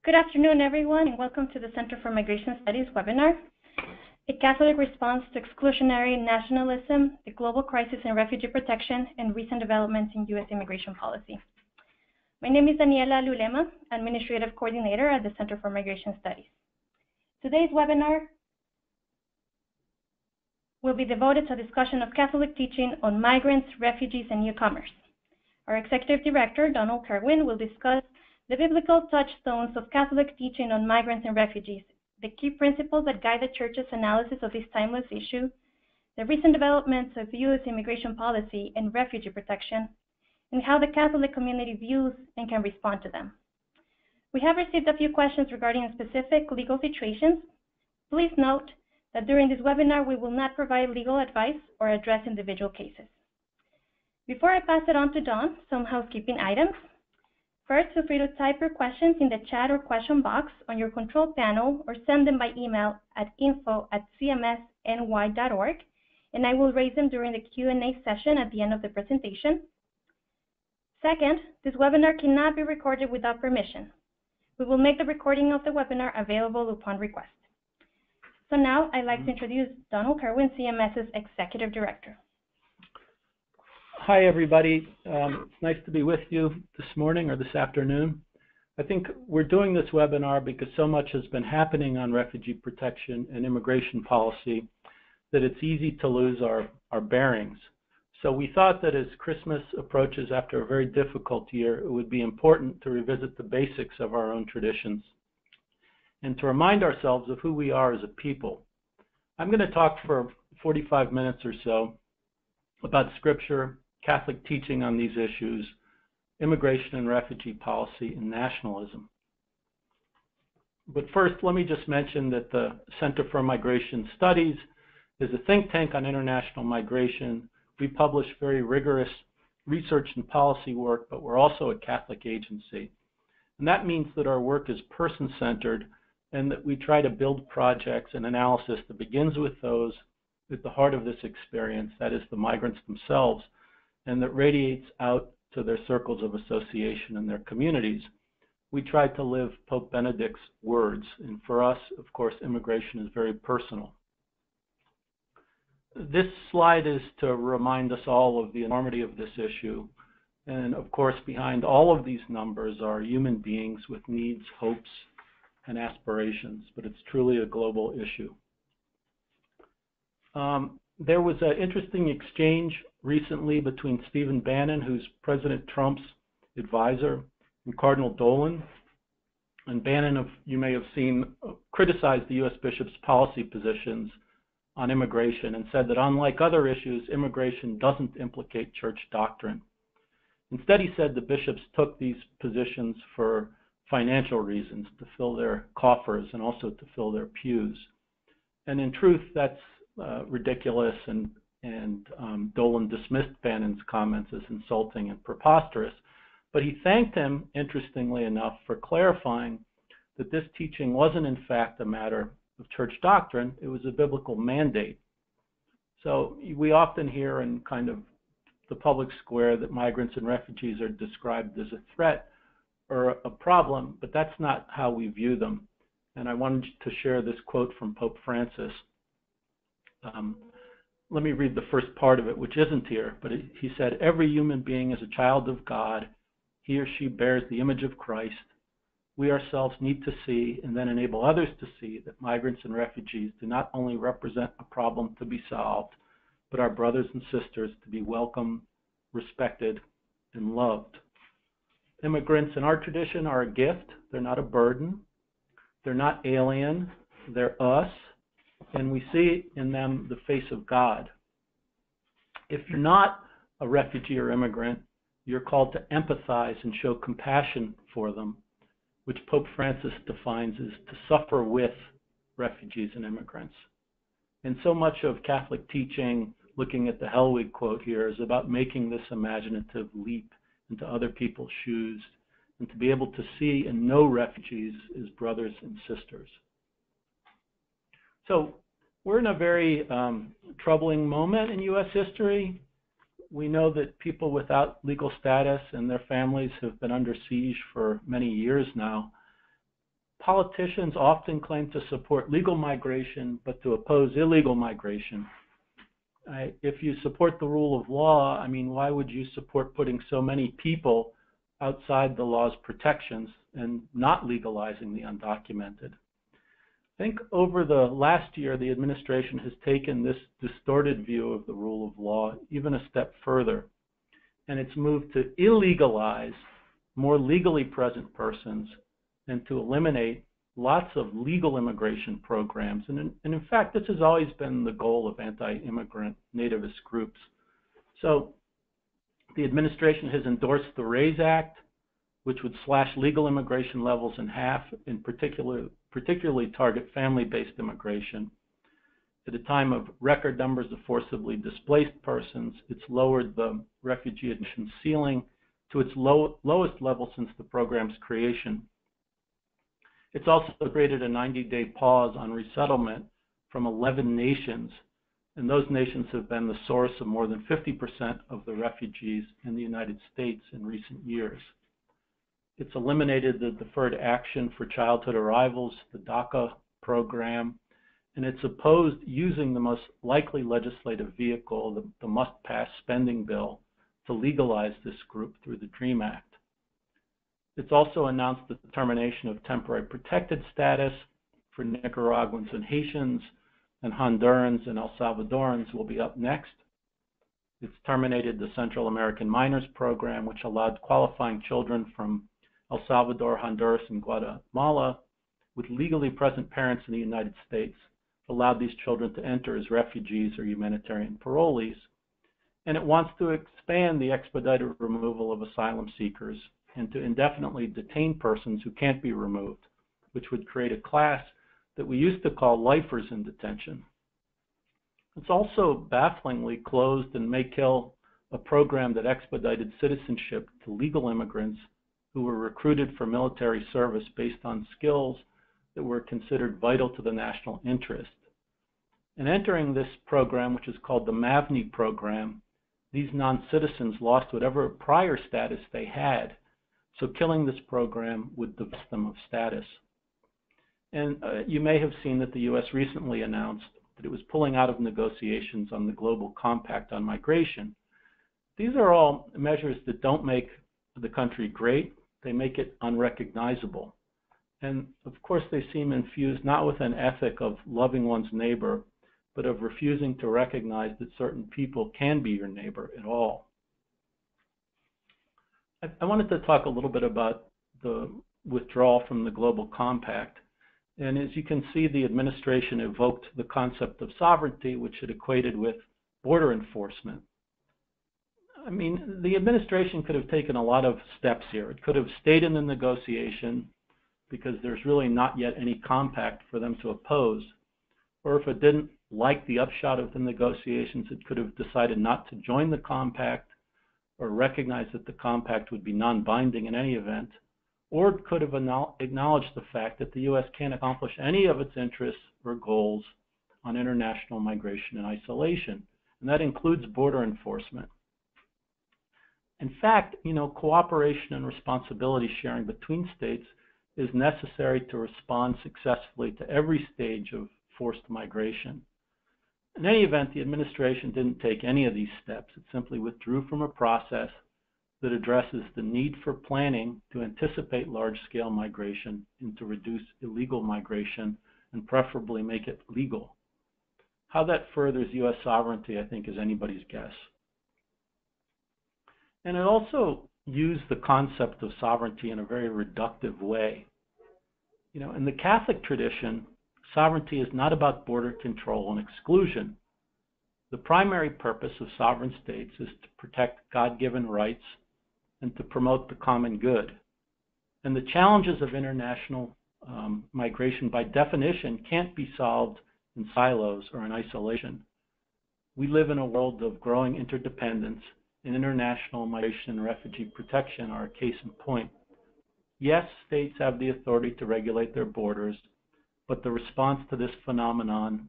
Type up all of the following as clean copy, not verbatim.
Good afternoon, everyone, and welcome to the Center for Migration Studies webinar, A Catholic Response to Exclusionary Nationalism, the Global Crisis in Refugee Protection, and Recent Developments in U.S. Immigration Policy. My name is Daniela Lulema, Administrative Coordinator at the Center for Migration Studies. Today's webinar will be devoted to a discussion of Catholic teaching on migrants, refugees, and newcomers. Our Executive Director, Donald Kerwin, will discuss the biblical touchstones of Catholic teaching on migrants and refugees, the key principles that guide the Church's analysis of this timeless issue, the recent developments of U.S. immigration policy and refugee protection, and how the Catholic community views and can respond to them. We have received a few questions regarding specific legal situations. Please note that during this webinar, we will not provide legal advice or address individual cases. Before I pass it on to Don, some housekeeping items. First, feel free to type your questions in the chat or question box on your control panel or send them by email at info@cmsny.org, and I will raise them during the Q&A session at the end of the presentation. Second, this webinar cannot be recorded without permission. We will make the recording of the webinar available upon request. So now I'd like to introduce Donald Kerwin, CMS's Executive Director. Hi, everybody. It's nice to be with you this morning or this afternoon. I think we're doing this webinar because so much has been happening on refugee protection and immigration policy that it's easy to lose our bearings. So we thought that as Christmas approaches after a very difficult year, it would be important to revisit the basics of our own traditions and to remind ourselves of who we are as a people. I'm going to talk for 45 minutes or so about Scripture, Catholic teaching on these issues, immigration and refugee policy, and nationalism. But first, let me just mention that the Center for Migration Studies is a think tank on international migration. We publish very rigorous research and policy work, but we're also a Catholic agency. And that means that our work is person-centered and that we try to build projects and analysis that begins with those at the heart of this experience, that is the migrants themselves, and that radiates out to their circles of association and their communities. We try to live Pope Benedict's words, and for us, of course, immigration is very personal. This slide is to remind us all of the enormity of this issue, and of course, behind all of these numbers are human beings with needs, hopes, and aspirations, but it's truly a global issue. There was an interesting exchange recently between Stephen Bannon, who's President Trump's advisor, and Cardinal Dolan. And Bannon, you may have seen, criticized the U.S. bishops' policy positions on immigration and said that unlike other issues, immigration doesn't implicate church doctrine. Instead, he said the bishops took these positions for financial reasons, to fill their coffers and also to fill their pews. And in truth, that's ridiculous, and Dolan dismissed Bannon's comments as insulting and preposterous, but he thanked him, interestingly enough, for clarifying that this teaching wasn't in fact a matter of church doctrine, it was a biblical mandate. So we often hear in kind of the public square that migrants and refugees are described as a threat or a problem, but that's not how we view them. And I wanted to share this quote from Pope Francis. Let me read the first part of it, which isn't here, but he said, "Every human being is a child of God. He or she bears the image of Christ. We ourselves need to see and then enable others to see that migrants and refugees do not only represent a problem to be solved, but our brothers and sisters to be welcomed, respected, and loved. Immigrants in our tradition are a gift. They're not a burden. They're not alien. They're us. And we see in them the face of God. If you're not a refugee or immigrant, you're called to empathize and show compassion for them, which Pope Francis defines as to suffer with refugees and immigrants. And so much of Catholic teaching, looking at the Hellwig quote here, is about making this imaginative leap into other people's shoes and to be able to see and know refugees as brothers and sisters. So we're in a very troubling moment in U.S. history. We know that people without legal status and their families have been under siege for many years now. politicians often claim to support legal migration, but to oppose illegal migration. If you support the rule of law, I mean, why would you support putting so many people outside the law's protections and not legalizing the undocumented? I think over the last year, the administration has taken this distorted view of the rule of law even a step further, and it's moved to illegalize more legally present persons and to eliminate lots of legal immigration programs. And in fact, this has always been the goal of anti-immigrant nativist groups. So the administration has endorsed the RAISE Act, which would slash legal immigration levels in half, in particularly target family-based immigration. At a time of record numbers of forcibly displaced persons, it's lowered the refugee admission ceiling to its lowest level since the program's creation. It's also created a 90-day pause on resettlement from 11 nations, and those nations have been the source of more than 50% of the refugees in the United States in recent years. It's eliminated the Deferred Action for Childhood Arrivals, the DACA program, and it's opposed using the most likely legislative vehicle, the must-pass spending bill, to legalize this group through the DREAM Act. It's also announced the termination of temporary protected status for Nicaraguans and Haitians, and Hondurans and El Salvadorans will be up next. It's terminated the Central American Minors Program, which allowed qualifying children from El Salvador, Honduras, and Guatemala with legally present parents in the United States, allowed these children to enter as refugees or humanitarian parolees. And it wants to expand the expedited removal of asylum seekers and to indefinitely detain persons who can't be removed, which would create a class that we used to call lifers in detention. It's also bafflingly closed and may kill a program that expedited citizenship to legal immigrants who were recruited for military service based on skills that were considered vital to the national interest. And entering this program, which is called the MAVNI program, these non-citizens lost whatever prior status they had. So killing this program would divest them of status. And you may have seen that the U.S. recently announced that it was pulling out of negotiations on the Global Compact on Migration. These are all measures that don't make the country great, they make it unrecognizable. And of course they seem infused not with an ethic of loving one's neighbor, but of refusing to recognize that certain people can be your neighbor at all. I wanted to talk a little bit about the withdrawal from the Global Compact. And as you can see, the administration evoked the concept of sovereignty, which it equated with border enforcement. I mean, the administration could have taken a lot of steps here. It could have stayed in the negotiation because there's really not yet any compact for them to oppose. Or if it didn't like the upshot of the negotiations, it could have decided not to join the compact or recognize that the compact would be non-binding in any event, or it could have acknowledged the fact that the U.S. can't accomplish any of its interests or goals on international migration in isolation, and that includes border enforcement. In fact, cooperation and responsibility sharing between states is necessary to respond successfully to every stage of forced migration. In any event, the administration didn't take any of these steps. It simply withdrew from a process that addresses the need for planning to anticipate large-scale migration and to reduce illegal migration and preferably make it legal. How that furthers U.S. sovereignty, I think, is anybody's guess. And it also used the concept of sovereignty in a very reductive way. In the Catholic tradition, sovereignty is not about border control and exclusion. The primary purpose of sovereign states is to protect God-given rights and to promote the common good. And the challenges of international migration, by definition, can't be solved in silos or in isolation. We live in a world of growing interdependence, and international migration and refugee protection are a case in point. Yes, states have the authority to regulate their borders, but the response to this phenomenon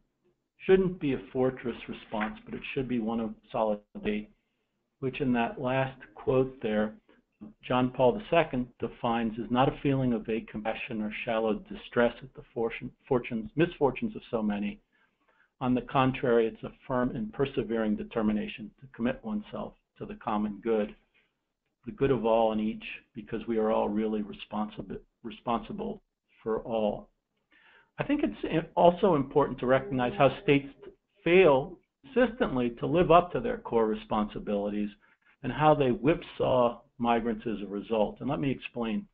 shouldn't be a fortress response, but it should be one of solidarity, which in that last quote there John Paul II defines is not a feeling of vague compassion or shallow distress at the misfortunes of so many. On the contrary, it's a firm and persevering determination to commit oneself to the common good, the good of all and each, because we are all really responsible for all. I think it's also important to recognize how states fail consistently to live up to their core responsibilities and how they whipsaw migrants as a result. And let me explain.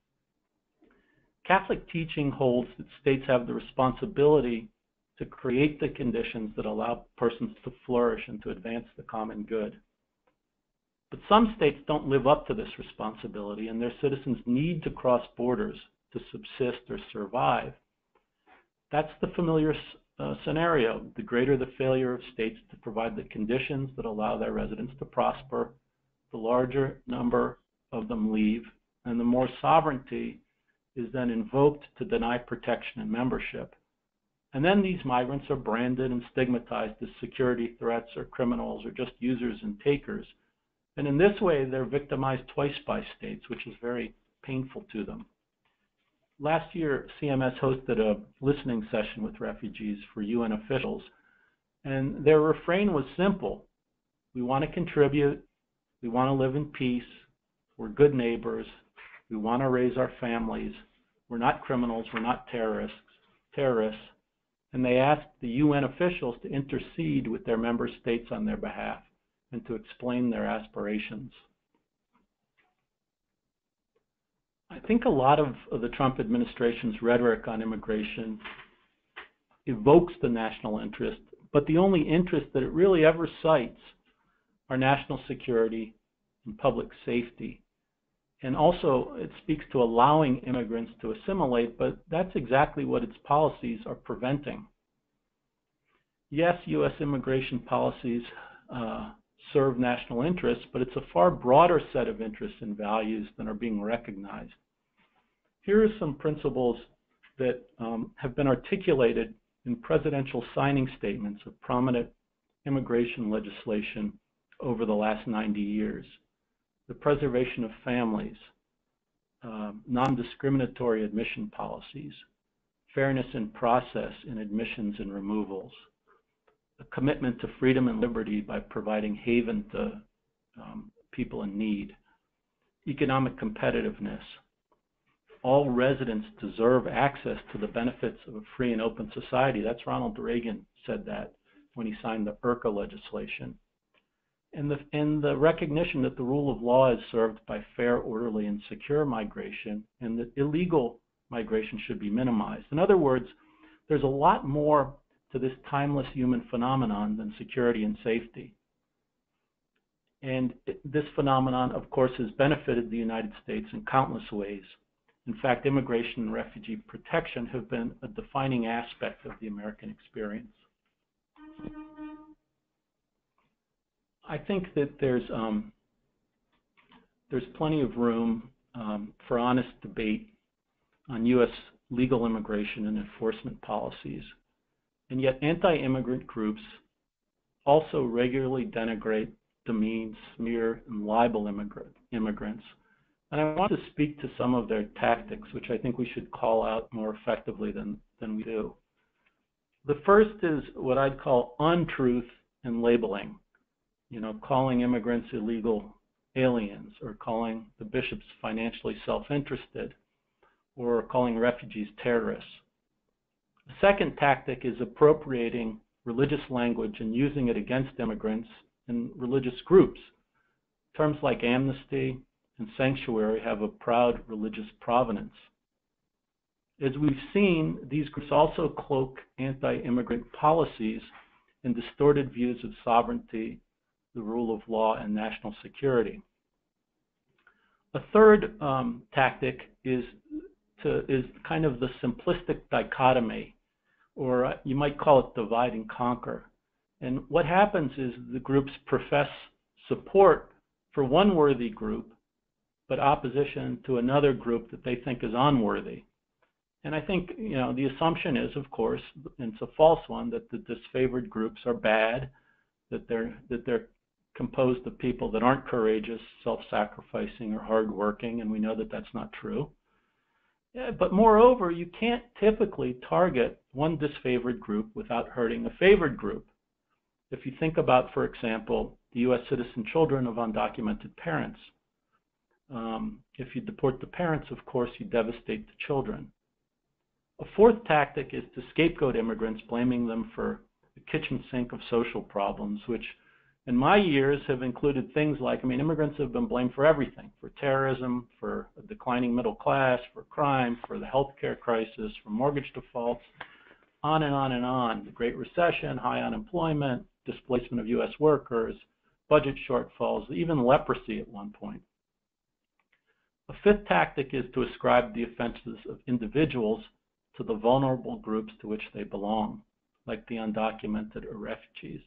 Catholic teaching holds that states have the responsibility to create the conditions that allow persons to flourish and to advance the common good. But some states don't live up to this responsibility, and their citizens need to cross borders to subsist or survive. That's the familiar scenario. The greater the failure of states to provide the conditions that allow their residents to prosper, the larger number of them leave, and the more sovereignty is then invoked to deny protection and membership. And then these migrants are branded and stigmatized as security threats or criminals or just users and takers. And in this way, they're victimized twice by states, which is very painful to them. Last year, CMS hosted a listening session with refugees for UN officials, and their refrain was simple. We want to contribute, we want to live in peace, we're good neighbors, we want to raise our families, we're not criminals, we're not terrorists, and they asked the UN officials to intercede with their member states on their behalf and to explain their aspirations. I think a lot of the Trump administration's rhetoric on immigration evokes the national interest, but the only interest that it really ever cites are national security and public safety. And also, it speaks to allowing immigrants to assimilate, but that's exactly what its policies are preventing. Yes, U.S. immigration policies serve national interests, but it's a far broader set of interests and values than are being recognized. Here are some principles that have been articulated in presidential signing statements of prominent immigration legislation over the last 90 years. The preservation of families, non-discriminatory admission policies, fairness in process in admissions and removals, a commitment to freedom and liberty by providing haven to people in need, economic competitiveness. All residents deserve access to the benefits of a free and open society. That's Ronald Reagan said that when he signed the IRCA legislation. And the recognition that the rule of law is served by fair, orderly, and secure migration, and that illegal migration should be minimized. In other words, there's a lot more to this timeless human phenomenon than security and safety. And this phenomenon, of course, has benefited the United States in countless ways. In fact, immigration and refugee protection have been a defining aspect of the American experience. I think that there's plenty of room for honest debate on U.S. legal immigration and enforcement policies. And yet anti-immigrant groups also regularly denigrate, demean, smear, and libel immigrants. And I want to speak to some of their tactics, which I think we should call out more effectively than we do. The first is what I'd call untruth and labeling. You know, calling immigrants illegal aliens, or calling the bishops financially self-interested, or calling refugees terrorists. The second tactic is appropriating religious language and using it against immigrants and religious groups. Terms like amnesty and sanctuary have a proud religious provenance. As we've seen, these groups also cloak anti-immigrant policies in distorted views of sovereignty, the rule of law, and national security. A third tactic is kind of the simplistic dichotomy, or you might call it divide and conquer. And what happens is the groups profess support for one worthy group, but opposition to another group that they think is unworthy. And I think, you know, the assumption is, of course, and it's a false one, that the disfavored groups are bad, that they're composed of people that aren't courageous, self-sacrificing, or hardworking, and we know that that's not true. Yeah, but moreover, you can't typically target one disfavored group without hurting a favored group. If you think about, for example, the U.S. citizen children of undocumented parents, if you deport the parents, of course, you devastate the children. A fourth tactic is to scapegoat immigrants, blaming them for the kitchen sink of social problems, which in my years have included things like, immigrants have been blamed for everything, for terrorism, for a declining middle class, for crime, for the healthcare crisis, for mortgage defaults, on and on and on. The Great Recession, high unemployment, displacement of U.S. workers, budget shortfalls, even leprosy at one point. A fifth tactic is to ascribe the offenses of individuals to the vulnerable groups to which they belong, like the undocumented or refugees.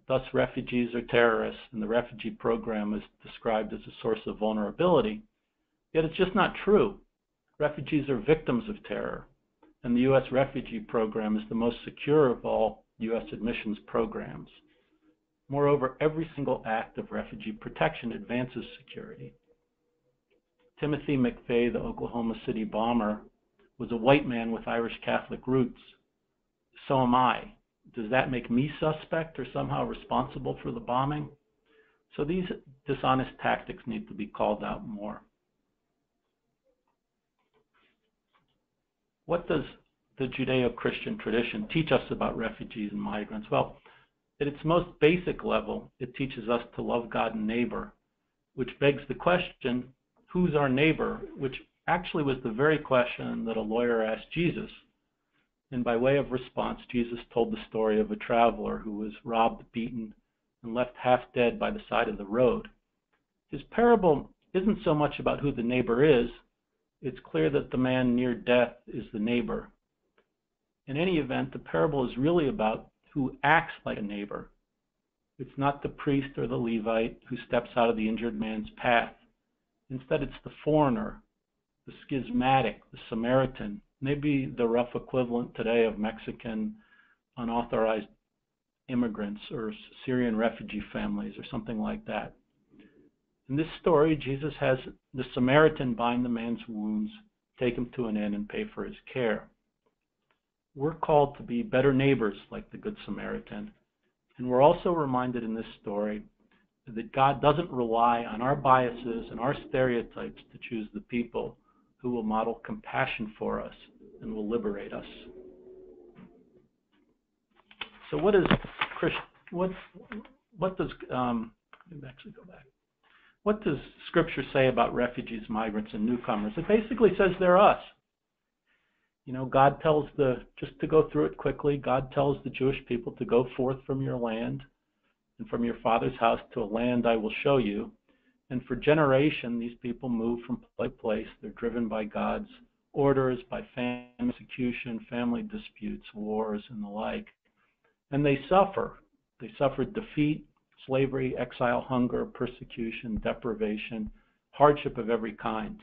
Thus, refugees are terrorists, and the refugee program is described as a source of vulnerability. Yet it's just not true. Refugees are victims of terror, and the U.S. refugee program is the most secure of all U.S. admissions programs. Moreover, every single act of refugee protection advances security. Timothy McVeigh, the Oklahoma City bomber, was a white man with Irish Catholic roots. So am I. Does that make me suspect or somehow responsible for the bombing? So these dishonest tactics need to be called out more. What does the Judeo-Christian tradition teach us about refugees and migrants? Well, at its most basic level, it teaches us to love God and neighbor, which begs the question, who's our neighbor? Which actually was the very question that a lawyer asked Jesus. And by way of response, Jesus told the story of a traveler who was robbed, beaten, and left half dead by the side of the road. His parable isn't so much about who the neighbor is. It's clear that the man near death is the neighbor. In any event, the parable is really about who acts like a neighbor. It's not the priest or the Levite who steps out of the injured man's path. Instead, it's the foreigner, the schismatic, the Samaritan, maybe the rough equivalent today of Mexican unauthorized immigrants or Syrian refugee families or something like that. In this story, Jesus has the Samaritan bind the man's wounds, take him to an inn, and pay for his care. We're called to be better neighbors like the Good Samaritan. And we're also reminded in this story that God doesn't rely on our biases and our stereotypes to choose the people who will model compassion for us and will liberate us. So what does Scripture say about refugees, migrants, and newcomers? It basically says they're us. God tells just to go through it quickly, God tells the Jewish people to go forth from your land and from your father's house to a land I will show you. And for generations, these people move from place to place. They're driven by God's orders, by famine, persecution, family disputes, wars, and the like. And they suffer. They suffered defeat, slavery, exile, hunger, persecution, deprivation, hardship of every kind,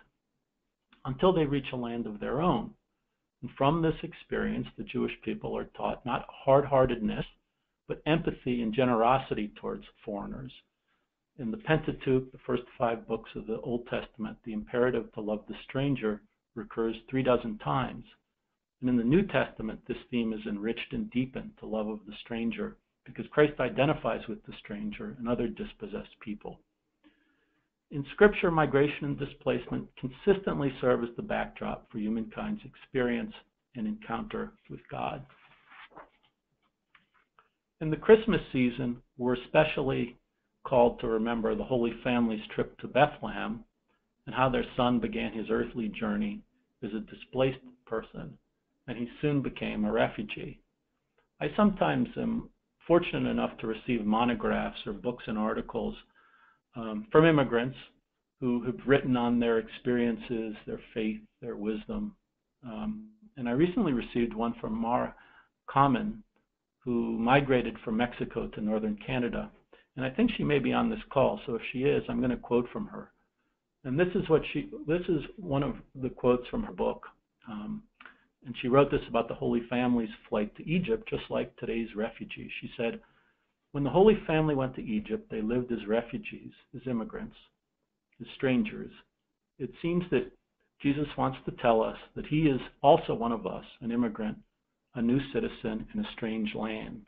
until they reach a land of their own. And from this experience, the Jewish people are taught not hard-heartedness, but empathy and generosity towards foreigners. In the Pentateuch, the first 5 books of the Old Testament, the imperative to love the stranger recurs 36 times. And in the New Testament, this theme is enriched and deepened to love of the stranger, because Christ identifies with the stranger and other dispossessed people. In Scripture, migration and displacement consistently serve as the backdrop for humankind's experience and encounter with God. In the Christmas season, we're especially called to remember the Holy Family's trip to Bethlehem and how their son began his earthly journey as a displaced person, and he soon became a refugee. I sometimes am fortunate enough to receive monographs or books and articles from immigrants who have written on their experiences, their faith, their wisdom. And I recently received one from Mara Kamen, who migrated from Mexico to northern Canada. And I think she may be on this call, so if she is, I'm going to quote from her. And this is one of the quotes from her book. And she wrote this about the Holy Family's flight to Egypt, just like today's refugees. She said, When the Holy Family went to Egypt, they lived as refugees, as immigrants, as strangers. It seems that Jesus wants to tell us that he is also one of us, an immigrant, a new citizen in a strange land.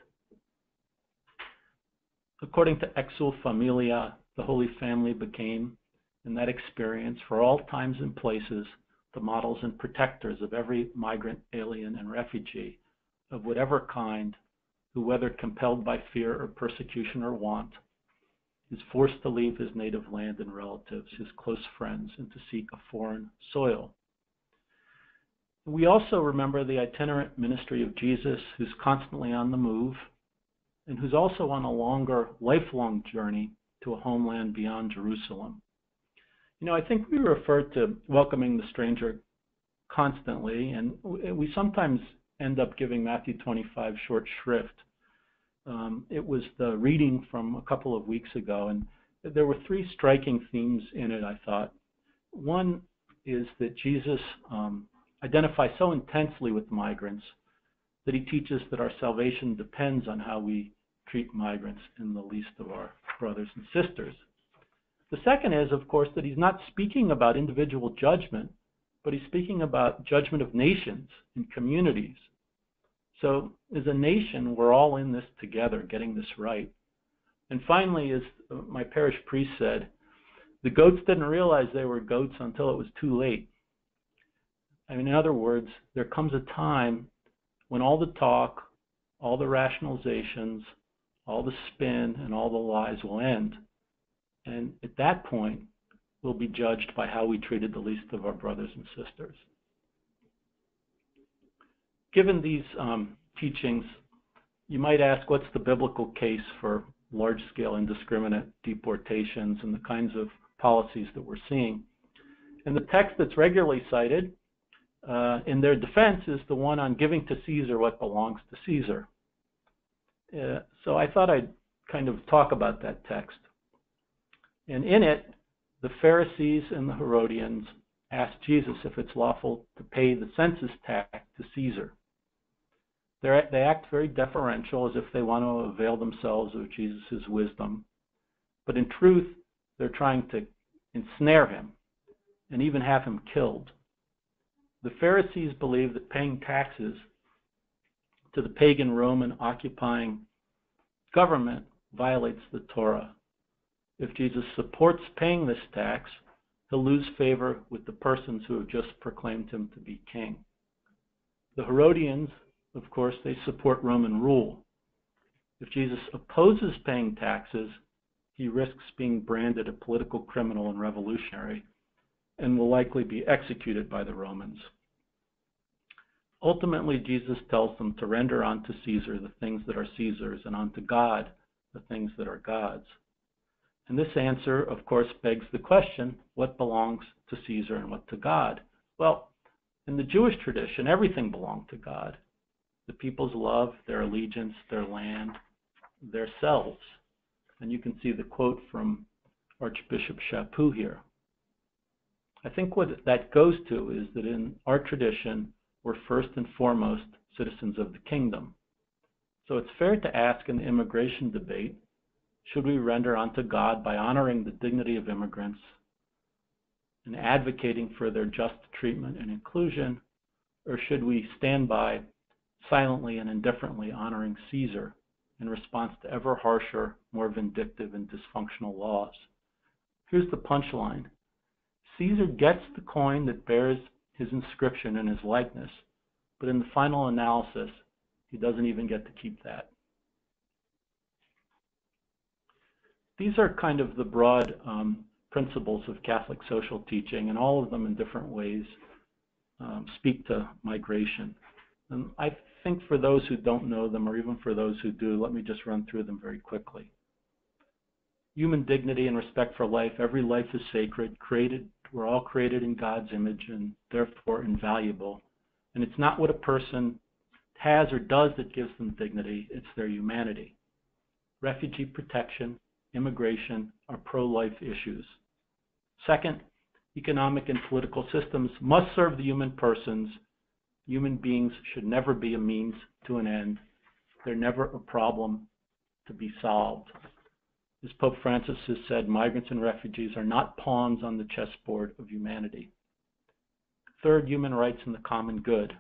According to Exul Familia, the Holy Family became, in that experience, for all times and places, the models and protectors of every migrant, alien, and refugee, of whatever kind, who, whether compelled by fear or persecution or want, is forced to leave his native land and relatives, his close friends, and to seek a foreign soil. We also remember the itinerant ministry of Jesus, who's constantly on the move, and who's also on a longer, lifelong journey to a homeland beyond Jerusalem. You know, I think we refer to welcoming the stranger constantly, and we sometimes end up giving Matthew 25 short shrift. It was the reading from a couple of weeks ago, and there were three striking themes in it, I thought. One is that Jesus identifies so intensely with migrants that he teaches that our salvation depends on how we treat migrants in the least of our brothers and sisters. The second is, of course, that he's not speaking about individual judgment, but he's speaking about judgment of nations and communities. So as a nation, we're all in this together, getting this right. And finally, as my parish priest said, the goats didn't realize they were goats until it was too late. I mean, in other words, there comes a time when all the talk, all the rationalizations, all the spin, and all the lies will end. And at that point, we'll be judged by how we treated the least of our brothers and sisters. Given these teachings, you might ask, what's the biblical case for large-scale indiscriminate deportations and the kinds of policies that we're seeing? And the text that's regularly cited in their defense is the one on giving to Caesar what belongs to Caesar. So I thought I'd kind of talk about that text. And in it, the Pharisees and the Herodians asked Jesus if it's lawful to pay the census tax to Caesar. They act very deferential, as if they want to avail themselves of Jesus' wisdom. But in truth, they're trying to ensnare him and even have him killed. The Pharisees believe that paying taxes to the pagan Roman occupying government violates the Torah. If Jesus supports paying this tax, he'll lose favor with the persons who have just proclaimed him to be king. The Herodians, of course, they support Roman rule. If Jesus opposes paying taxes, he risks being branded a political criminal and revolutionary, and will likely be executed by the Romans. Ultimately, Jesus tells them to render unto Caesar the things that are Caesar's, and unto God the things that are God's. And this answer, of course, begs the question, what belongs to Caesar and what to God? Well, in the Jewish tradition, everything belonged to God. The people's love, their allegiance, their land, their selves. And you can see the quote from Archbishop Chaput here. I think what that goes to is that in our tradition, we're first and foremost citizens of the kingdom. So it's fair to ask in the immigration debate, should we render unto God by honoring the dignity of immigrants and advocating for their just treatment and inclusion, or should we stand by silently and indifferently honoring Caesar in response to ever harsher, more vindictive and dysfunctional laws? Here's the punchline. Caesar gets the coin that bears his inscription and his likeness, but in the final analysis, he doesn't even get to keep that. These are kind of the broad principles of Catholic social teaching, and all of them in different ways speak to migration. And I think for those who don't know them, or even for those who do, let me just run through them very quickly. Human dignity and respect for life. Every life is sacred, created. We're all created in God's image and therefore invaluable. And it's not what a person has or does that gives them dignity, it's their humanity. Refugee protection, immigration are pro-life issues. Second, economic and political systems must serve the human persons. Human beings should never be a means to an end. They're never a problem. to be solved. As Pope Francis has said, migrants and refugees are not pawns on the chessboard of humanity. Third, human rights and the common good.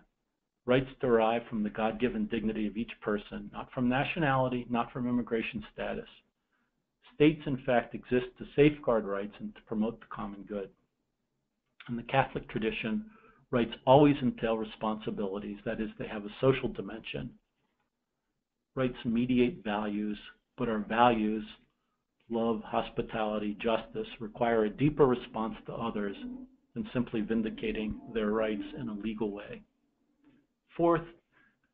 Rights derived from the God-given dignity of each person, not from nationality, not from immigration status. States, in fact, exist to safeguard rights and to promote the common good. In the Catholic tradition, rights always entail responsibilities, that is, they have a social dimension. Rights mediate values, but our values, love, hospitality, justice, require a deeper response to others than simply vindicating their rights in a legal way. Fourth,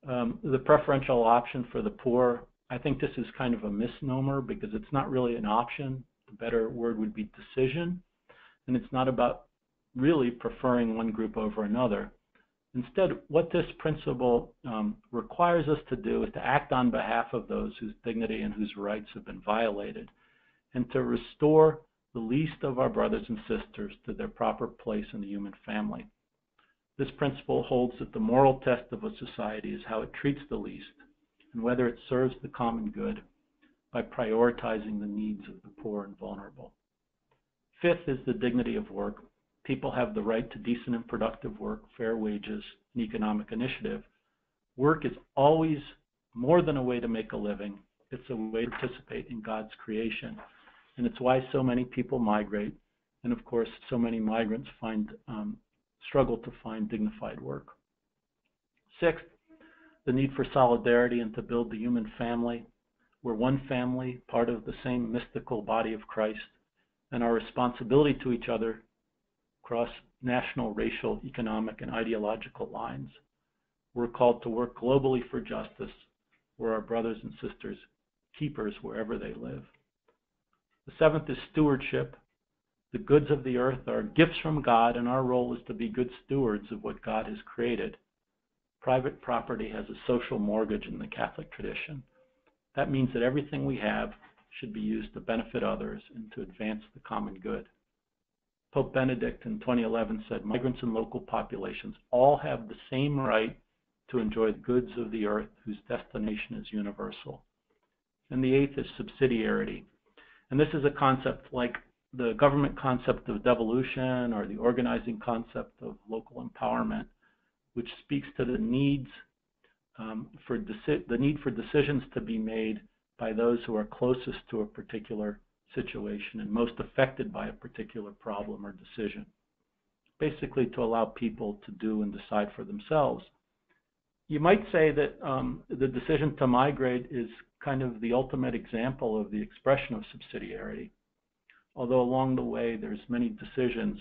the preferential option for the poor. I think this is kind of a misnomer because it's not really an option. The better word would be decision. And it's not about really preferring one group over another. Instead, what this principle requires us to do is to act on behalf of those whose dignity and whose rights have been violated, and to restore the least of our brothers and sisters to their proper place in the human family. This principle holds that the moral test of a society is how it treats the least, and whether it serves the common good by prioritizing the needs of the poor and vulnerable. Fifth is the dignity of work. People have the right to decent and productive work, fair wages, and economic initiative. Work is always more than a way to make a living. It's a way to participate in God's creation. And it's why so many people migrate. And of course, so many migrants struggle to find dignified work. Sixth, the need for solidarity and to build the human family. We're one family, part of the same mystical body of Christ, and our responsibility to each other across national, racial, economic, and ideological lines. We're called to work globally for justice. We're our brothers and sisters, keepers wherever they live. The seventh is stewardship. The goods of the earth are gifts from God, and our role is to be good stewards of what God has created. Private property has a social mortgage in the Catholic tradition. That means that everything we have should be used to benefit others and to advance the common good. Pope Benedict in 2011 said, migrants and local populations all have the same right to enjoy the goods of the earth whose destination is universal. And the eighth is subsidiarity. And this is a concept like the government concept of devolution or the organizing concept of local empowerment, which speaks to the need for decisions to be made by those who are closest to a particular situation and most affected by a particular problem or decision. Basically, to allow people to do and decide for themselves. You might say that the decision to migrate is kind of the ultimate example of the expression of subsidiarity, although along the way there's many decisions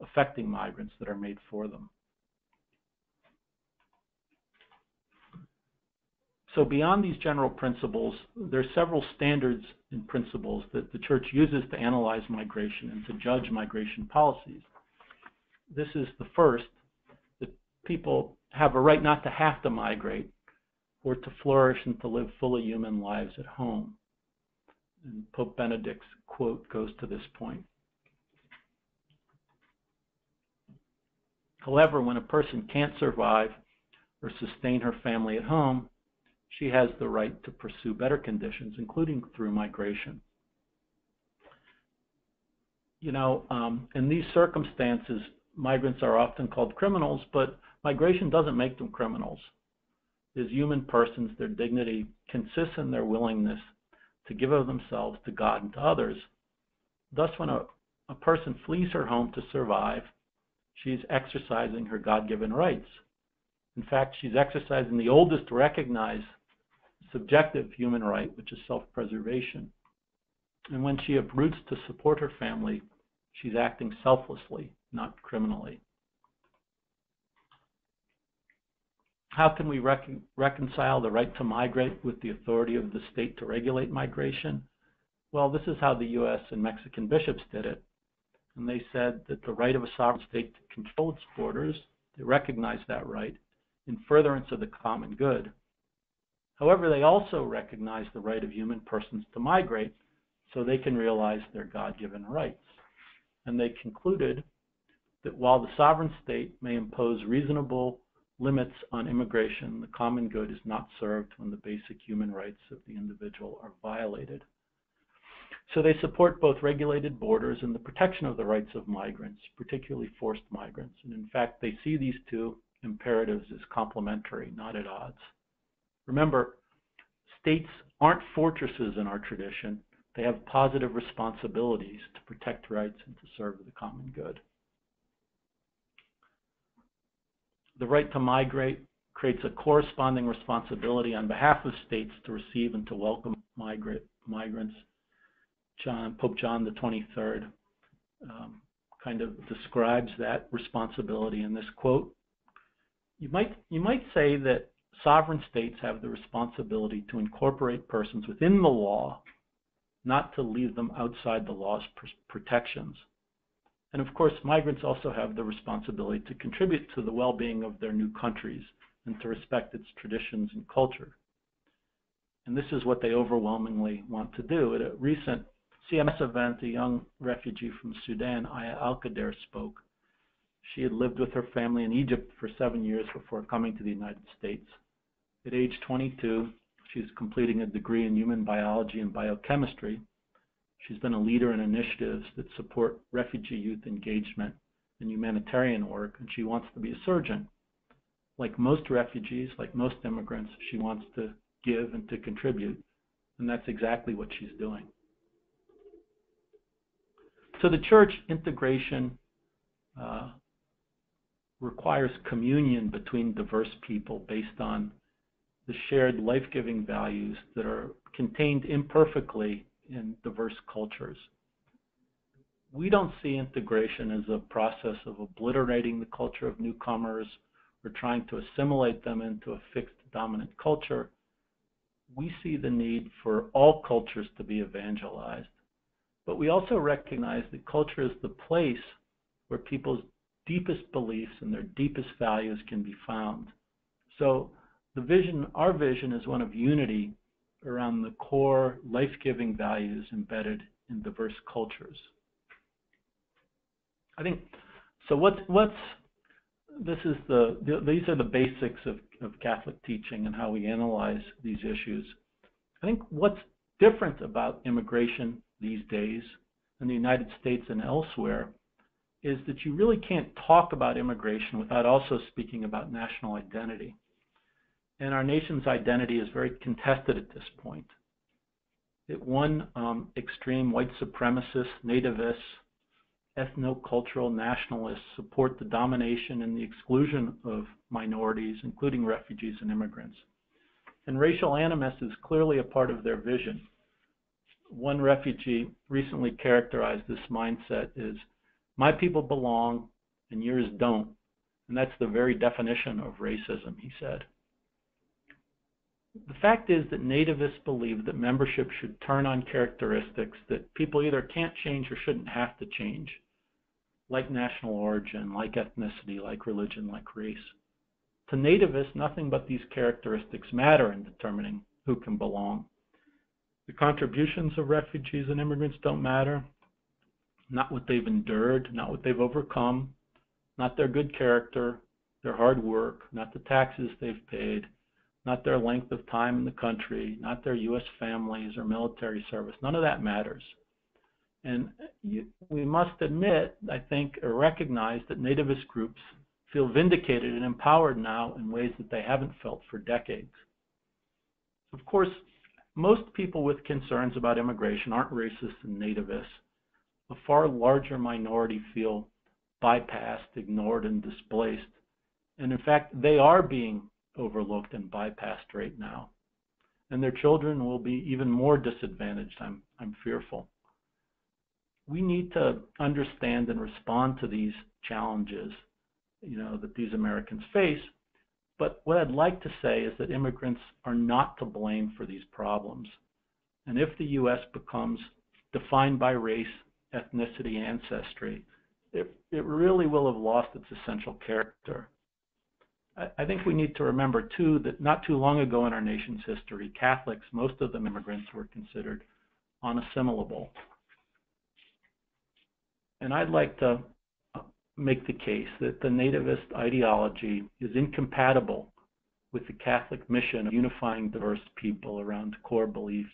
affecting migrants that are made for them. So beyond these general principles, there are several standards and principles that the Church uses to analyze migration and to judge migration policies. This is the first, that people have a right not to have to migrate or to flourish and to live fully human lives at home. And Pope Benedict's quote goes to this point. However, when a person can't survive or sustain her family at home, she has the right to pursue better conditions, including through migration. You know, in these circumstances, migrants are often called criminals, but migration doesn't make them criminals. As human persons, their dignity consists in their willingness to give of themselves to God and to others. Thus, when a person flees her home to survive, she's exercising her God-given rights. In fact, she's exercising the oldest recognized subjective human right, which is self-preservation. And when she uproots to support her family, she's acting selflessly, not criminally. How can we reconcile the right to migrate with the authority of the state to regulate migration? Well, this is how the U.S. and Mexican bishops did it. And they said that the right of a sovereign state to control its borders, they recognized that right in furtherance of the common good. However, they also recognize the right of human persons to migrate so they can realize their God-given rights. And they concluded that while the sovereign state may impose reasonable limits on immigration, the common good is not served when the basic human rights of the individual are violated. So they support both regulated borders and the protection of the rights of migrants, particularly forced migrants. And in fact, they see these two imperatives as complementary, not at odds. Remember, states aren't fortresses in our tradition. They have positive responsibilities to protect rights and to serve the common good. The right to migrate creates a corresponding responsibility on behalf of states to receive and to welcome migrants. Pope John the 23rd kind of describes that responsibility in this quote. You might say that sovereign states have the responsibility to incorporate persons within the law, not to leave them outside the law's protections. And of course, migrants also have the responsibility to contribute to the well-being of their new countries and to respect its traditions and culture. And this is what they overwhelmingly want to do. At a recent CMS event, a young refugee from Sudan, Aya Al-Qadir, spoke. She had lived with her family in Egypt for 7 years before coming to the United States. At age 22, she's completing a degree in human biology and biochemistry. She's been a leader in initiatives that support refugee youth engagement and humanitarian work, and she wants to be a surgeon. Like most refugees, like most immigrants, she wants to give and to contribute, and that's exactly what she's doing. So the church integration requires communion between diverse people based on the shared life-giving values that are contained imperfectly in diverse cultures. We don't see integration as a process of obliterating the culture of newcomers or trying to assimilate them into a fixed dominant culture. We see the need for all cultures to be evangelized. But we also recognize that culture is the place where people's deepest beliefs and their deepest values can be found. So our vision is one of unity around the core life-giving values embedded in diverse cultures. I think so. These are the basics of Catholic teaching and how we analyze these issues. I think what's different about immigration these days in the United States and elsewhere is that you really can't talk about immigration without also speaking about national identity. And our nation's identity is very contested at this point. At one extreme, white supremacists, nativists, ethno-cultural nationalists support the domination and the exclusion of minorities, including refugees and immigrants. And racial animus is clearly a part of their vision. One refugee recently characterized this mindset as, "My people belong and yours don't." And that's the very definition of racism, he said. The fact is that nativists believe that membership should turn on characteristics that people either can't change or shouldn't have to change, like national origin, like ethnicity, like religion, like race. To nativists, nothing but these characteristics matter in determining who can belong. The contributions of refugees and immigrants don't matter, not what they've endured, not what they've overcome, not their good character, their hard work, not the taxes they've paid, not their length of time in the country, not their U.S. families or military service. None of that matters. And we must admit, I think, or recognize that nativist groups feel vindicated and empowered now in ways that they haven't felt for decades. Of course, most people with concerns about immigration aren't racist and nativists. A far larger minority feel bypassed, ignored, and displaced. And in fact, they are being overlooked and bypassed right now. And their children will be even more disadvantaged, I'm fearful. We need to understand and respond to these challenges, that these Americans face. But what I'd like to say is that immigrants are not to blame for these problems. And if the U.S. becomes defined by race, ethnicity, ancestry, it really will have lost its essential character. I think we need to remember, too, that not too long ago in our nation's history, Catholics, most of them immigrants, were considered unassimilable. And I'd like to make the case that the nativist ideology is incompatible with the Catholic mission of unifying diverse people around core beliefs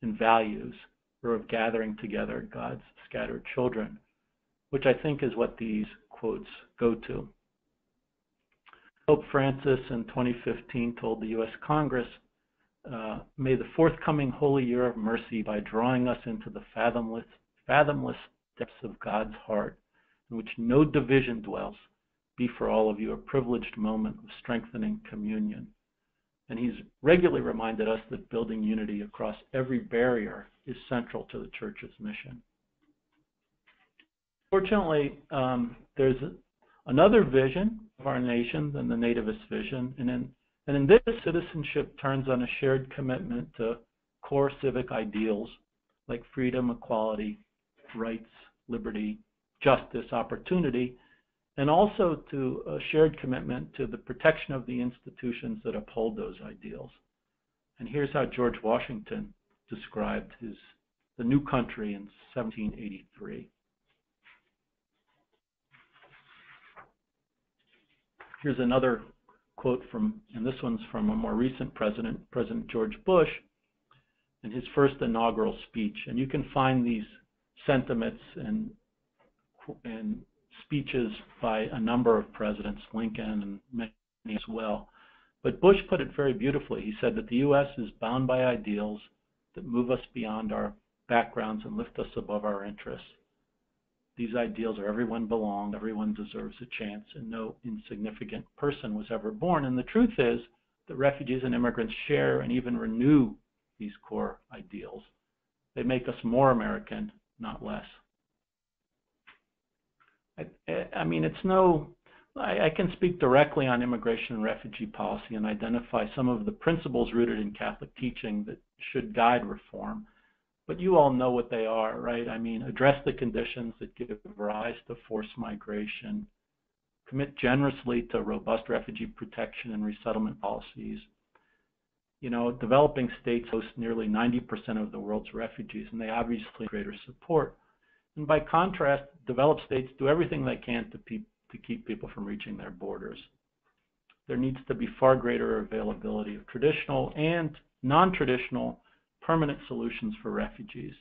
and values, or of gathering together God's scattered children, which I think is what these quotes go to. Pope Francis in 2015 told the U.S. Congress, may the forthcoming Holy Year of Mercy, by drawing us into the fathomless depths of God's heart, in which no division dwells, be for all of you a privileged moment of strengthening communion. And he's regularly reminded us that building unity across every barrier is central to the Church's mission. Fortunately, there's another vision of our nation than the nativist vision, and in this, citizenship turns on a shared commitment to core civic ideals like freedom, equality, rights, liberty, justice, opportunity, and also to a shared commitment to the protection of the institutions that uphold those ideals. And here's how George Washington described the new country in 1783. Here's another quote and this one's from a more recent president, President George Bush, in his first inaugural speech. And you can find these sentiments and speeches by a number of presidents, Lincoln and many as well. But Bush put it very beautifully. He said that the U.S. is bound by ideals that move us beyond our backgrounds and lift us above our interests. These ideals are everyone belongs, everyone deserves a chance, and no insignificant person was ever born. And the truth is that refugees and immigrants share and even renew these core ideals. They make us more American, not less. I can speak directly on immigration and refugee policy and identify some of the principles rooted in Catholic teaching that should guide reform. But you all know what they are, right? Address the conditions that give rise to forced migration, commit generously to robust refugee protection and resettlement policies. Developing states host nearly 90% of the world's refugees, and they obviously need greater support. And by contrast, developed states do everything they can to keep people from reaching their borders. There needs to be far greater availability of traditional and non-traditional permanent solutions for refugees.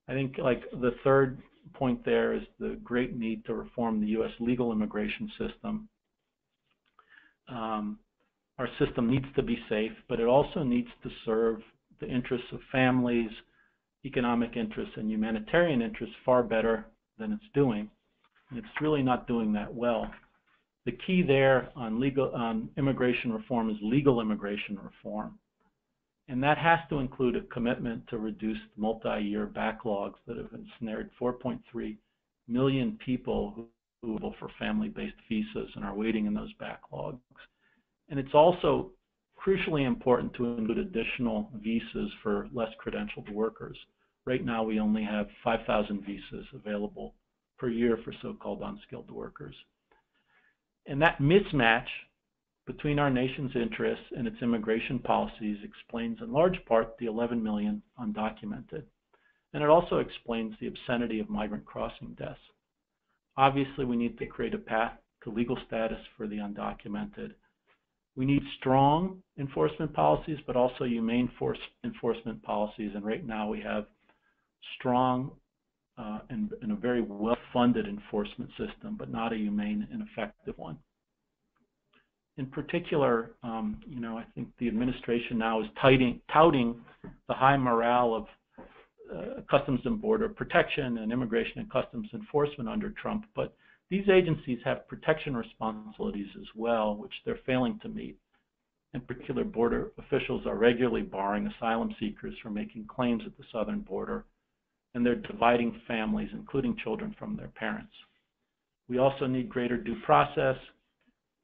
I think the third point there is the great need to reform the U.S. legal immigration system. Our system needs to be safe, but it also needs to serve the interests of families, economic interests, and humanitarian interests far better than it's doing. And it's really not doing that well. The key there on immigration reform is legal immigration reform. And that has to include a commitment to reduce multi-year backlogs that have ensnared 4.3 million people who are for family-based visas and are waiting in those backlogs. And it's also crucially important to include additional visas for less credentialed workers. Right now, we only have 5,000 visas available per year for so-called unskilled workers. And that mismatch between our nation's interests and its immigration policies explains in large part the 11 million undocumented. And it also explains the obscenity of migrant crossing deaths. Obviously, we need to create a path to legal status for the undocumented. We need strong enforcement policies, but also humane enforcement policies. And right now we have strong and a very well-funded enforcement system, but not a humane and effective one. In particular, I think the administration now is touting the high morale of Customs and Border Protection and Immigration and Customs Enforcement under Trump, but these agencies have protection responsibilities as well, which they're failing to meet. In particular, border officials are regularly barring asylum seekers from making claims at the southern border, and they're dividing families, including children, from their parents. We also need greater due process.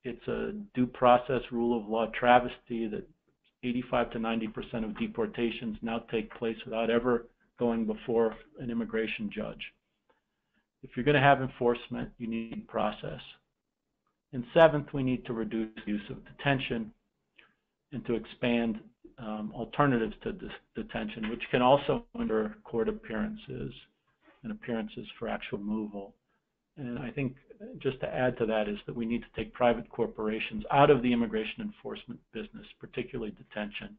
It's a due process rule of law travesty that 85 to 90% of deportations now take place without ever going before an immigration judge. If you're going to have enforcement, you need process. And seventh, we need to reduce the use of detention and to expand alternatives to detention, which can also enter court appearances and appearances for actual removal. And I think just to add to that, is that we need to take private corporations out of the immigration enforcement business, particularly detention,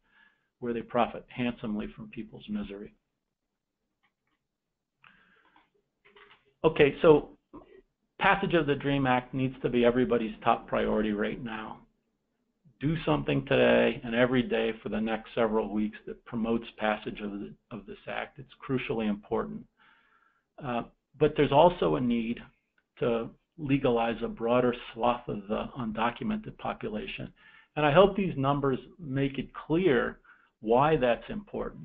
where they profit handsomely from people's misery. Okay, so passage of the DREAM Act needs to be everybody's top priority right now. Do something today and every day for the next several weeks that promotes passage of this act. It's crucially important. But there's also a need to legalize a broader swath of the undocumented population. And I hope these numbers make it clear why that's important.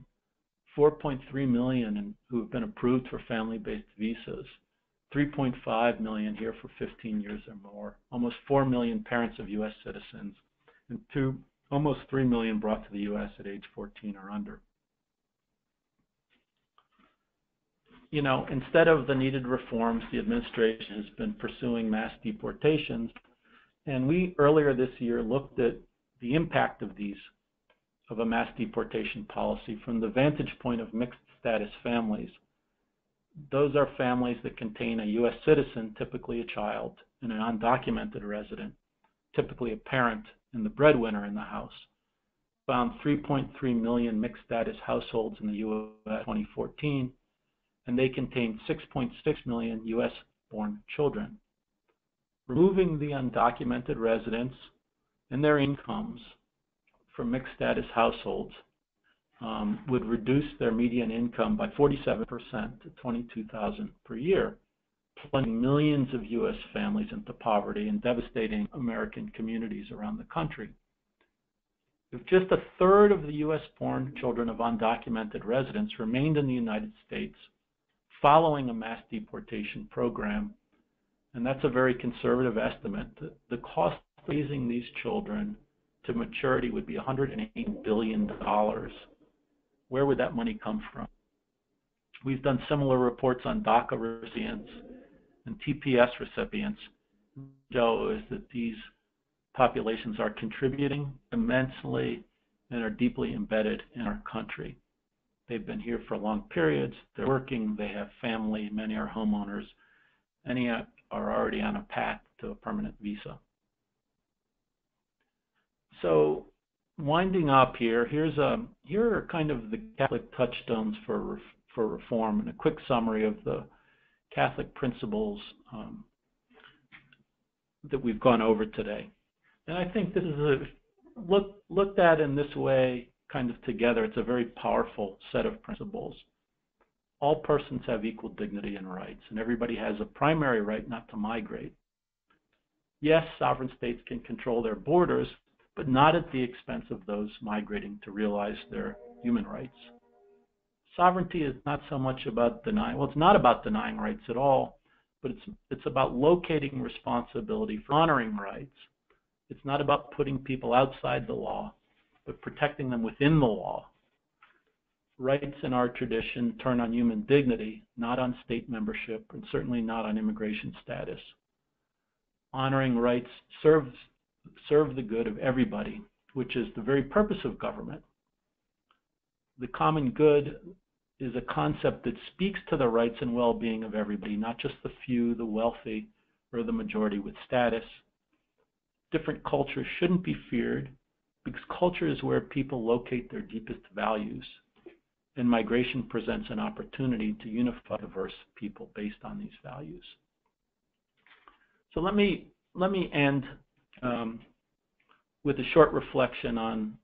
4.3 million who have been approved for family-based visas, 3.5 million here for 15 years or more, almost 4 million parents of U.S. citizens, and almost 3 million brought to the U.S. at age 14 or under. You know, instead of the needed reforms, the administration has been pursuing mass deportations, and we earlier this year looked at the impact of a mass deportation policy from the vantage point of mixed status families. Those are families that contain a U.S. citizen, typically a child, and an undocumented resident, typically a parent and the breadwinner in the house. Found 3.3 million mixed status households in the U.S. in 2014, and they contain 6.6 million U.S.-born children. Removing the undocumented residents and their incomes from mixed status households would reduce their median income by 47% to $22,000 per year, plunging millions of U.S. families into poverty and devastating American communities around the country. If just a third of the U.S.-born children of undocumented residents remained in the United States following a mass deportation program, and that's a very conservative estimate, the cost of raising these children to maturity would be $108 billion. Where would that money come from? We've done similar reports on DACA recipients and TPS recipients. Show is that these populations are contributing immensely and are deeply embedded in our country. They've been here for long periods, they're working, they have family, many are homeowners, many are already on a path to a permanent visa. So winding up here, here are kind of the Catholic touchstones for reform and a quick summary of the Catholic principles that we've gone over today. And I think this is looked at in this way, kind of together, it's a very powerful set of principles. All persons have equal dignity and rights, and everybody has a primary right not to migrate. Yes, sovereign states can control their borders, but not at the expense of those migrating to realize their human rights. Sovereignty is not so much about denying, well, it's not about denying rights at all, but it's about locating responsibility for honoring rights. It's not about putting people outside the law, but protecting them within the law. Rights in our tradition turn on human dignity, not on state membership, and certainly not on immigration status. Honoring rights serve the good of everybody, which is the very purpose of government. The common good is a concept that speaks to the rights and well-being of everybody, not just the few, the wealthy, or the majority with status. Different cultures shouldn't be feared because culture is where people locate their deepest values, and migration presents an opportunity to unify diverse people based on these values. So let me end with a short reflection on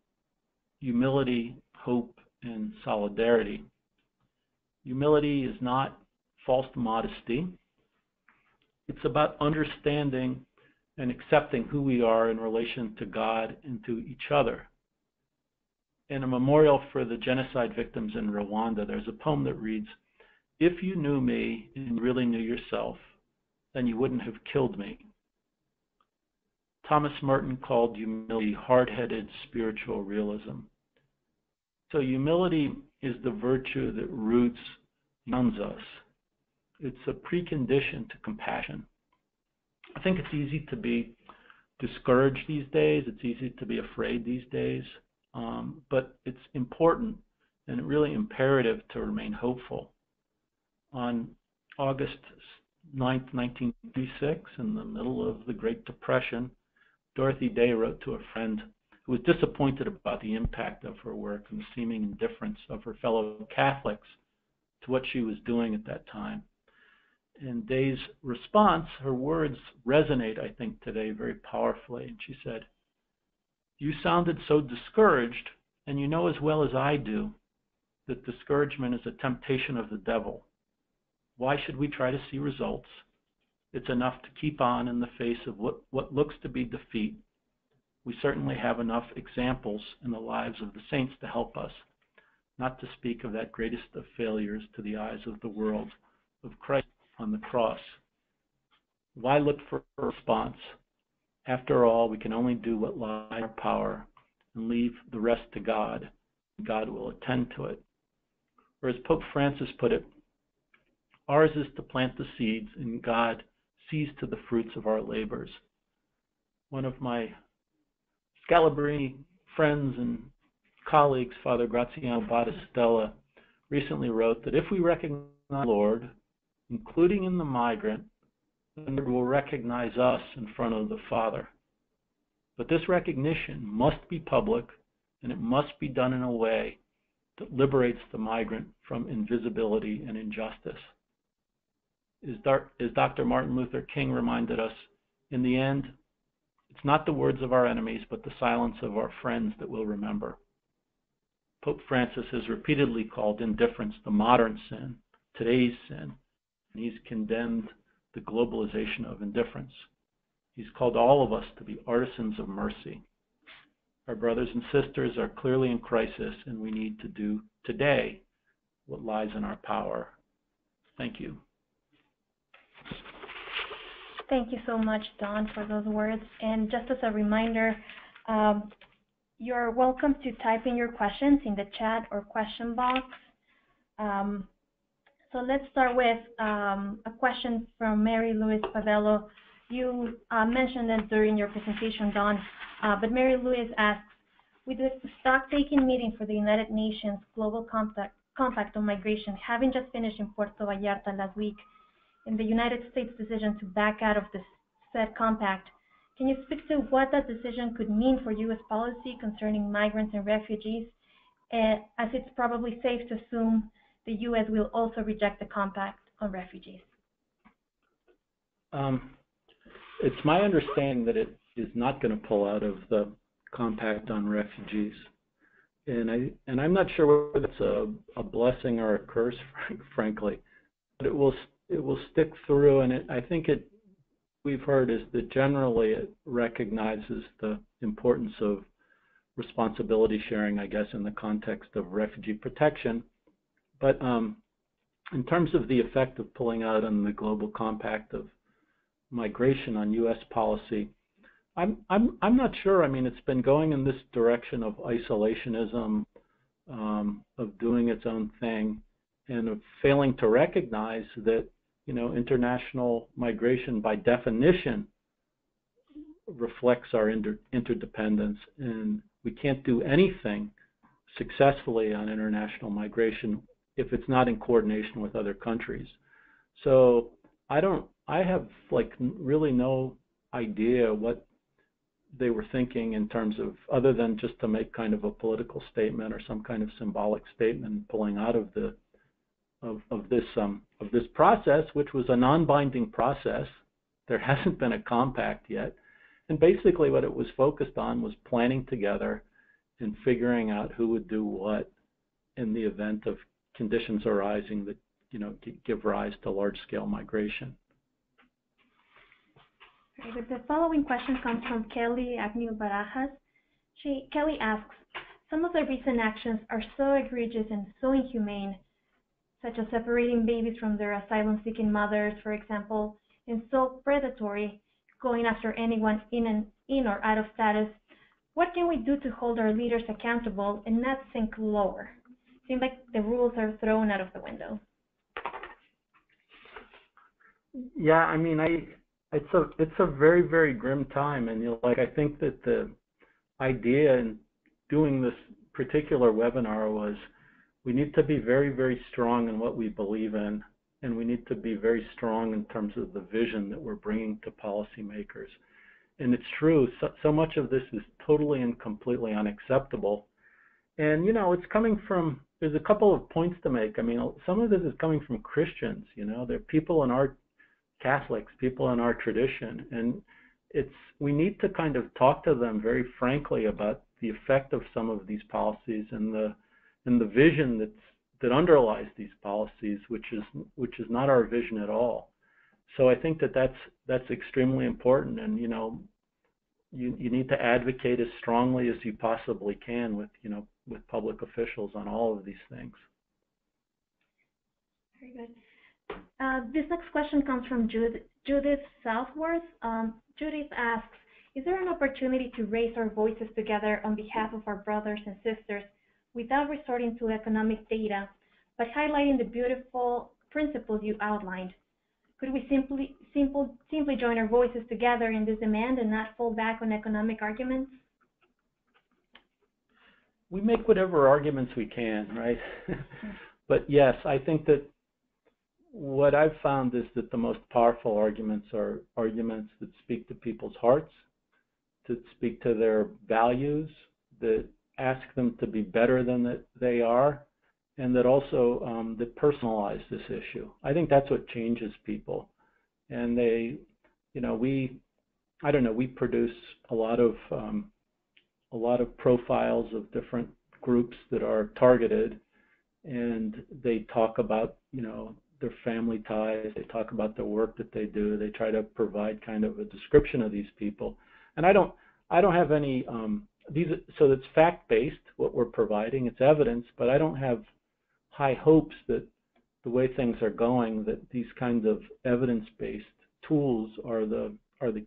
humility, hope, and solidarity. Humility is not false modesty. It's about understanding and accepting who we are in relation to God and to each other. In a memorial for the genocide victims in Rwanda, there's a poem that reads, "If you knew me and really knew yourself, then you wouldn't have killed me." Thomas Merton called humility hard-headed spiritual realism. So humility is the virtue that roots and grounds us. It's a precondition to compassion. I think it's easy to be discouraged these days. It's easy to be afraid these days. But it's important and really imperative to remain hopeful. On August 9th, 1936, in the middle of the Great Depression, Dorothy Day wrote to a friend who was disappointed about the impact of her work and the seeming indifference of her fellow Catholics to what she was doing at that time. In Day's response, her words resonate, I think, today very powerfully. And she said, "You sounded so discouraged, and you know as well as I do that discouragement is a temptation of the devil. Why should we try to see results? It's enough to keep on in the face of what looks to be defeat. We certainly have enough examples in the lives of the saints to help us, not to speak of that greatest of failures to the eyes of the world, of Christ on the cross. Why look for a response? After all, we can only do what lies in our power and leave the rest to God. God will attend to it." Or as Pope Francis put it, "Ours is to plant the seeds, and God sees to the fruits of our labors." One of my Scalabrini friends and colleagues, Father Graziano Battistella, recently wrote that if we recognize the Lord, including in the migrant, then the Lord will recognize us in front of the Father. But this recognition must be public, and it must be done in a way that liberates the migrant from invisibility and injustice. As Dr. Martin Luther King reminded us, in the end, it's not the words of our enemies, but the silence of our friends that we'll remember. Pope Francis has repeatedly called indifference the modern sin, today's sin, and he's condemned the globalization of indifference. He's called all of us to be artisans of mercy. Our brothers and sisters are clearly in crisis, and we need to do today what lies in our power. Thank you. Thank you so much, Don, for those words. And just as a reminder, you're welcome to type in your questions in the chat or question box. So let's start with a question from Mary Louise Pavello. You mentioned it during your presentation, Don, but Mary Louise asks, with the stock-taking meeting for the United Nations Global Compact on Migration having just finished in Puerto Vallarta last week, and the United States' decision to back out of the said compact, can you speak to what that decision could mean for U.S. policy concerning migrants and refugees, as it's probably safe to assume the U.S. will also reject the compact on refugees? It's my understanding that it is not going to pull out of the compact on refugees, and I'm not sure whether it's a blessing or a curse, frankly, but it will stick through, and I think we've heard is that generally it recognizes the importance of responsibility sharing, I guess, in the context of refugee protection. But in terms of the effect of pulling out on the global compact of migration on U.S. policy, I'm not sure. I mean, it's been going in this direction of isolationism, of doing its own thing, and of failing to recognize that, you know, international migration by definition reflects our interdependence, and we can't do anything successfully on international migration if it's not in coordination with other countries. So I have like really no idea what they were thinking in terms of, other than just to make kind of a political statement or some kind of symbolic statement pulling out of the of this process, which was a non-binding process. There hasn't been a compact yet, and basically what it was focused on was planning together and figuring out who would do what in the event of conditions arising that, you know, give rise to large-scale migration. Okay, the following question comes from Kelly Agnew Barajas. Kelly asks, some of the recent actions are so egregious and so inhumane, such as separating babies from their asylum-seeking mothers, for example, and so predatory, going after anyone in or out of status. What can we do to hold our leaders accountable and not sink lower? Seems like the rules are thrown out of the window. Yeah, I mean, it's a very, very grim time, and I think that the idea in doing this particular webinar was we need to be very, very strong in what we believe in, and we need to be very strong in terms of the vision that we're bringing to policymakers. And it's true, so much of this is totally and completely unacceptable. And, you know, it's coming from, there's a couple of points to make. I mean, some of this is coming from Christians, you know, they're people in our, Catholics, people in our tradition. And we need to kind of talk to them very frankly about the effect of some of these policies and the vision that underlies these policies, which is not our vision at all. So I think that's extremely important, and you know, you need to advocate as strongly as you possibly can with public officials on all of these things. Very good. This next question comes from Judith Southworth. Judith asks, is there an opportunity to raise our voices together on behalf of our brothers and sisters without resorting to economic data, but highlighting the beautiful principles you outlined? Could we simply join our voices together in this demand and not fall back on economic arguments? We make whatever arguments we can, right? But yes, I think that what I've found is that the most powerful arguments are arguments that speak to people's hearts, that speak to their values, that ask them to be better than they are, and that also that personalize this issue. I think that's what changes people. And we produce a lot of profiles of different groups that are targeted, and they talk about, you know, their family ties, they talk about the work that they do, they try to provide kind of a description of these people. And I don't have any so it's fact-based, what we're providing, it's evidence, but I don't have high hopes that the way things are going, that these kinds of evidence-based tools are the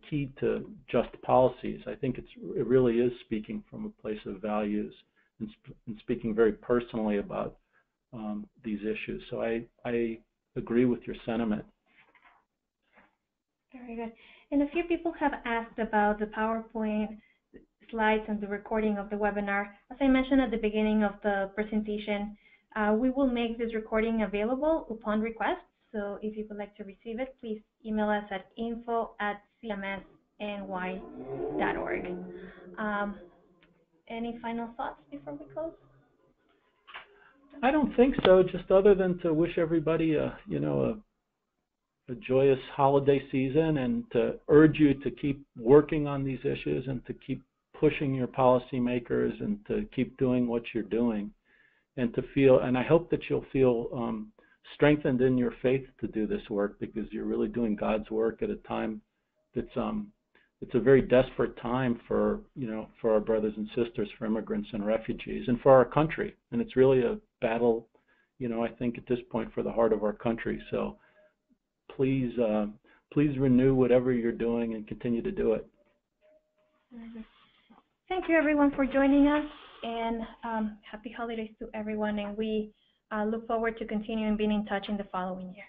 key to just policies. I think it really is speaking from a place of values and speaking very personally about these issues. So I agree with your sentiment. Very good. And a few people have asked about the PowerPoint slides and the recording of the webinar. As I mentioned at the beginning of the presentation, we will make this recording available upon request. So if you would like to receive it, please email us at info@cmsny.org. Any final thoughts before we close? I don't think so, just other than to wish everybody a joyous holiday season, and to urge you to keep working on these issues and to keep pushing your policymakers and to keep doing what you're doing, and I hope that you'll feel strengthened in your faith to do this work, because you're really doing God's work at a time that's it's a very desperate time for our brothers and sisters, for immigrants and refugees, and for our country. And it's really a battle, I think at this point, for the heart of our country. So please renew whatever you're doing and continue to do it. Thank you everyone for joining us, and happy holidays to everyone, and we look forward to continuing being in touch in the following year.